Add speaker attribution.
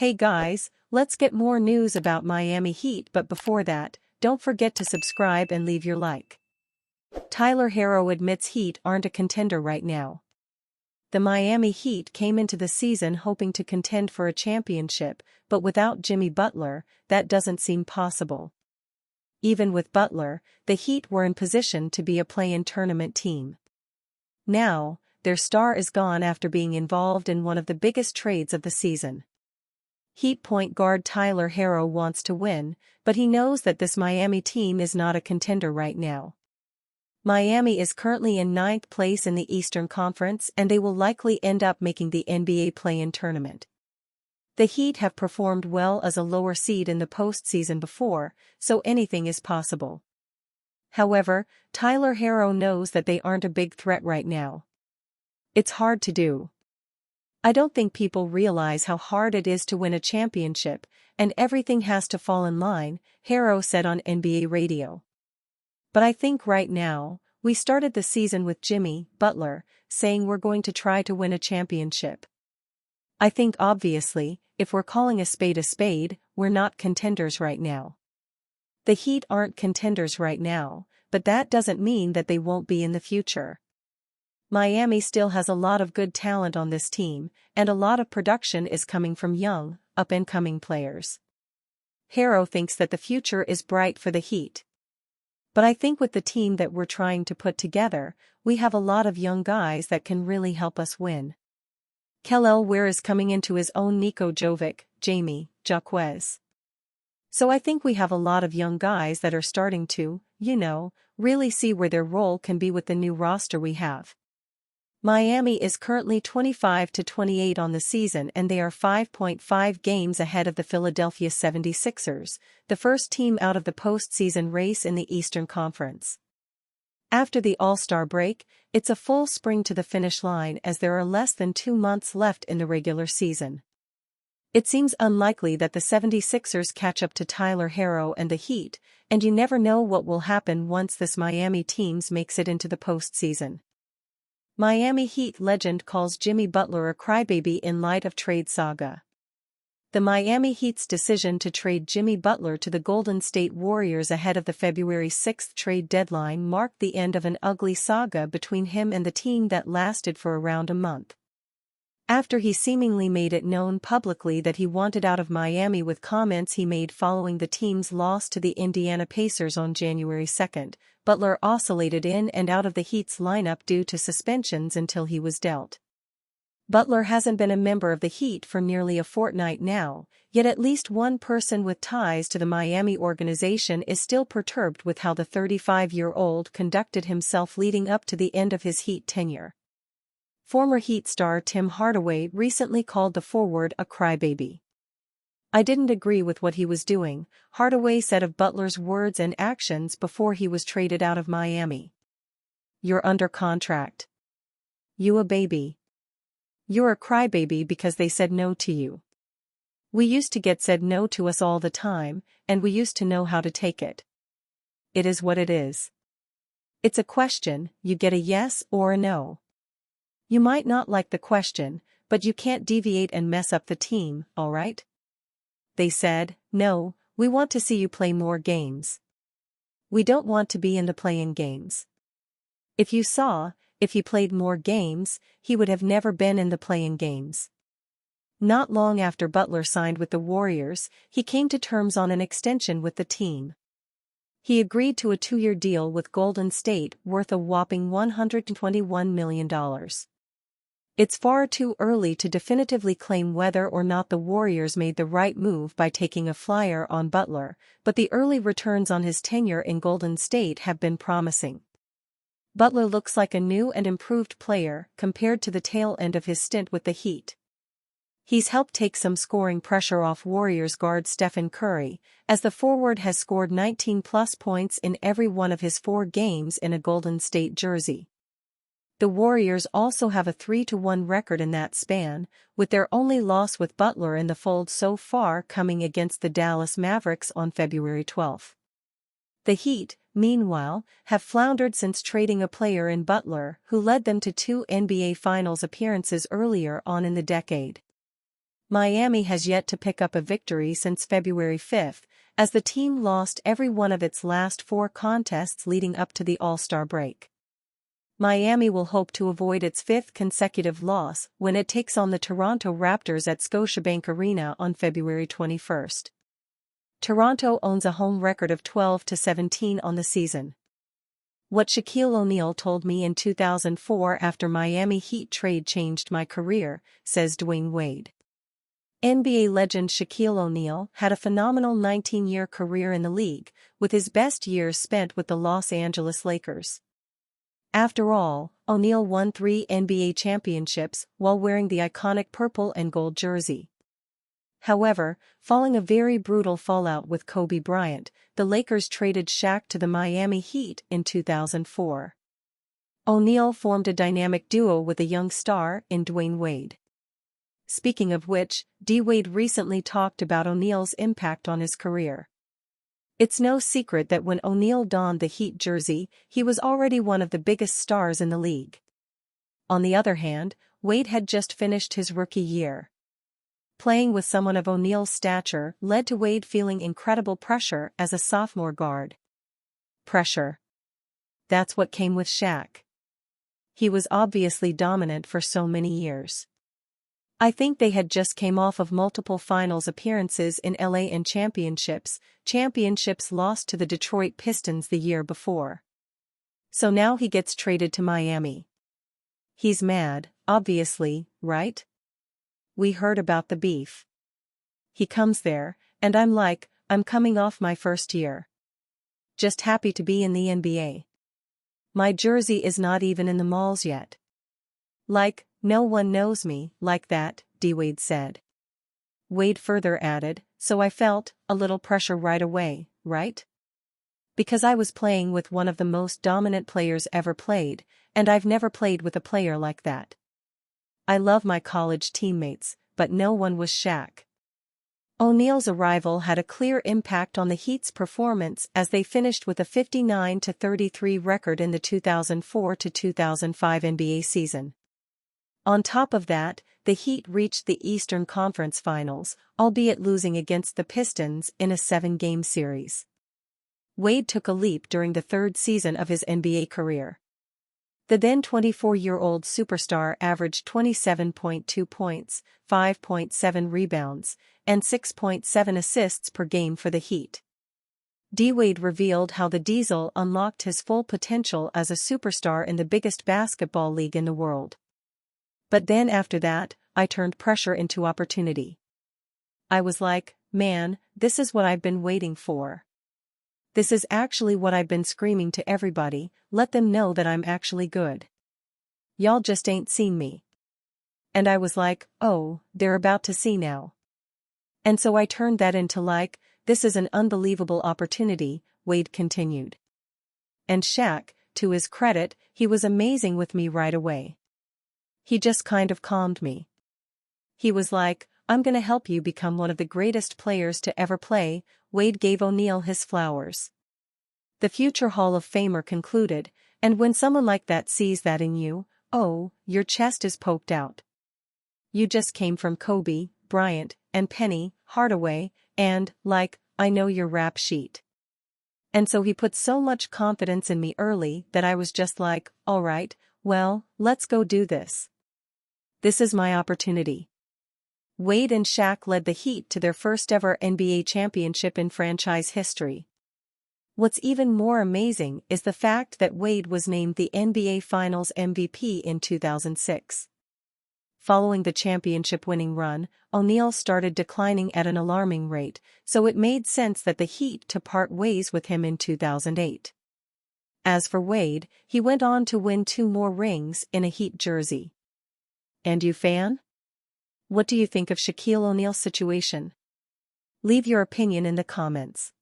Speaker 1: Hey guys, let's get more news about Miami Heat, but before that, don't forget to subscribe and leave your like. Tyler Herro admits Heat aren't a contender right now. The Miami Heat came into the season hoping to contend for a championship, but without Jimmy Butler, that doesn't seem possible. Even with Butler, the Heat were in position to be a play-in tournament team. Now, their star is gone after being involved in one of the biggest trades of the season. Heat point guard Tyler Herro wants to win, but he knows that this Miami team is not a contender right now. Miami is currently in 9th place in the Eastern Conference, and they will likely end up making the NBA play-in tournament. The Heat have performed well as a lower seed in the postseason before, so anything is possible. However, Tyler Herro knows that they aren't a big threat right now. It's hard to do. I don't think people realize how hard it is to win a championship, and everything has to fall in line, Herro said on NBA radio. But I think right now, we started the season with Jimmy Butler saying we're going to try to win a championship. I think obviously, if we're calling a spade, we're not contenders right now. The Heat aren't contenders right now, but that doesn't mean that they won't be in the future. Miami still has a lot of good talent on this team, and a lot of production is coming from young, up-and-coming players. Herro thinks that the future is bright for the Heat. But I think with the team that we're trying to put together, we have a lot of young guys that can really help us win. Kel'el Ware is coming into his own. Niko Jovic, Jamie, Jaquez. So I think we have a lot of young guys that are starting to, really see where their role can be with the new roster we have. Miami is currently 25-28 on the season, and they are 5.5 games ahead of the Philadelphia 76ers, the first team out of the postseason race in the Eastern Conference. After the All-Star break, it's a full sprint to the finish line as there are less than 2 months left in the regular season. It seems unlikely that the 76ers catch up to Tyler Herro and the Heat, and you never know what will happen once this Miami team makes it into the postseason. Miami Heat legend calls Jimmy Butler a crybaby in light of trade saga. The Miami Heat's decision to trade Jimmy Butler to the Golden State Warriors ahead of the February 6 trade deadline marked the end of an ugly saga between him and the team that lasted for around a month. After he seemingly made it known publicly that he wanted out of Miami with comments he made following the team's loss to the Indiana Pacers on January 2, Butler oscillated in and out of the Heat's lineup due to suspensions until he was dealt. Butler hasn't been a member of the Heat for nearly a fortnight now, yet at least one person with ties to the Miami organization is still perturbed with how the 35-year-old conducted himself leading up to the end of his Heat tenure. Former Heat star Tim Hardaway recently called the forward a crybaby. "I didn't agree with what he was doing," Hardaway said of Butler's words and actions before he was traded out of Miami. "You're under contract. You a baby. You're a crybaby because they said no to you. We used to get said no to us all the time, and we used to know how to take it. It is what it is. It's a question, you get a yes or a no. You might not like the question, but you can't deviate and mess up the team, all right? They said, no, we want to see you play more games. We don't want to be in the play-in games. If he played more games, he would have never been in the play-in games." Not long after Butler signed with the Warriors, he came to terms on an extension with the team. He agreed to a 2-year deal with Golden State worth a whopping $121 million. It's far too early to definitively claim whether or not the Warriors made the right move by taking a flyer on Butler, but the early returns on his tenure in Golden State have been promising. Butler looks like a new and improved player compared to the tail end of his stint with the Heat. He's helped take some scoring pressure off Warriors guard Stephen Curry, as the forward has scored 19-plus points in every one of his 4 games in a Golden State jersey. The Warriors also have a 3-1 record in that span, with their only loss with Butler in the fold so far coming against the Dallas Mavericks on February 12. The Heat, meanwhile, have floundered since trading a player in Butler who led them to 2 NBA Finals appearances earlier on in the decade. Miami has yet to pick up a victory since February 5, as the team lost every one of its last 4 contests leading up to the All-Star break. Miami will hope to avoid its 5th consecutive loss when it takes on the Toronto Raptors at Scotiabank Arena on February 21. Toronto owns a home record of 12-17 on the season. What Shaquille O'Neal told me in 2004 after Miami Heat trade changed my career, says Dwayne Wade. NBA legend Shaquille O'Neal had a phenomenal 19-year career in the league, with his best years spent with the Los Angeles Lakers. After all, O'Neal won 3 NBA championships while wearing the iconic purple and gold jersey. However, following a very brutal fallout with Kobe Bryant, the Lakers traded Shaq to the Miami Heat in 2004. O'Neal formed a dynamic duo with a young star in Dwayne Wade. Speaking of which, D-Wade recently talked about O'Neal's impact on his career. It's no secret that when O'Neal donned the Heat jersey, he was already one of the biggest stars in the league. On the other hand, Wade had just finished his rookie year. Playing with someone of O'Neal's stature led to Wade feeling incredible pressure as a sophomore guard. Pressure. That's what came with Shaq. He was obviously dominant for so many years. I think they had just came off of multiple finals appearances in LA and championships lost to the Detroit Pistons the year before. So now he gets traded to Miami. He's mad, obviously, right? We heard about the beef. He comes there, and I'm like, I'm coming off my first year. Just happy to be in the NBA. My jersey is not even in the malls yet. Like, no one knows me like that, D-Wade said. Wade further added, so I felt a little pressure right away, right? Because I was playing with one of the most dominant players ever played, and I've never played with a player like that. I love my college teammates, but no one was Shaq. O'Neal's arrival had a clear impact on the Heat's performance as they finished with a 59-33 record in the 2004-2005 NBA season. On top of that, the Heat reached the Eastern Conference Finals, albeit losing against the Pistons in a 7-game series. Wade took a leap during the 3rd season of his NBA career. The then 24-year-old superstar averaged 27.2 points, 5.7 rebounds, and 6.7 assists per game for the Heat. D-Wade revealed how the Diesel unlocked his full potential as a superstar in the biggest basketball league in the world. But then after that, I turned pressure into opportunity. I was like, man, this is what I've been waiting for. This is actually what I've been screaming to everybody, let them know that I'm actually good. Y'all just ain't seen me. And I was like, oh, they're about to see now. And so I turned that into like, this is an unbelievable opportunity, Wade continued. And Shaq, to his credit, he was amazing with me right away. He just kind of calmed me. He was like, I'm gonna help you become one of the greatest players to ever play. Wade gave O'Neal his flowers. The future Hall of Famer concluded, and when someone like that sees that in you, oh, your chest is poked out. You just came from Kobe, Bryant, and Penny Hardaway, and, like, I know your rap sheet. And so he put so much confidence in me early that I was just like, alright, well, let's go do this. This is my opportunity. Wade and Shaq led the Heat to their first ever NBA championship in franchise history. What's even more amazing is the fact that Wade was named the NBA Finals MVP in 2006. Following the championship-winning run, O'Neal started declining at an alarming rate, so it made sense that the Heat to part ways with him in 2008. As for Wade, he went on to win 2 more rings in a Heat jersey. And you fan? What do you think of Shaquille O'Neal's situation? Leave your opinion in the comments.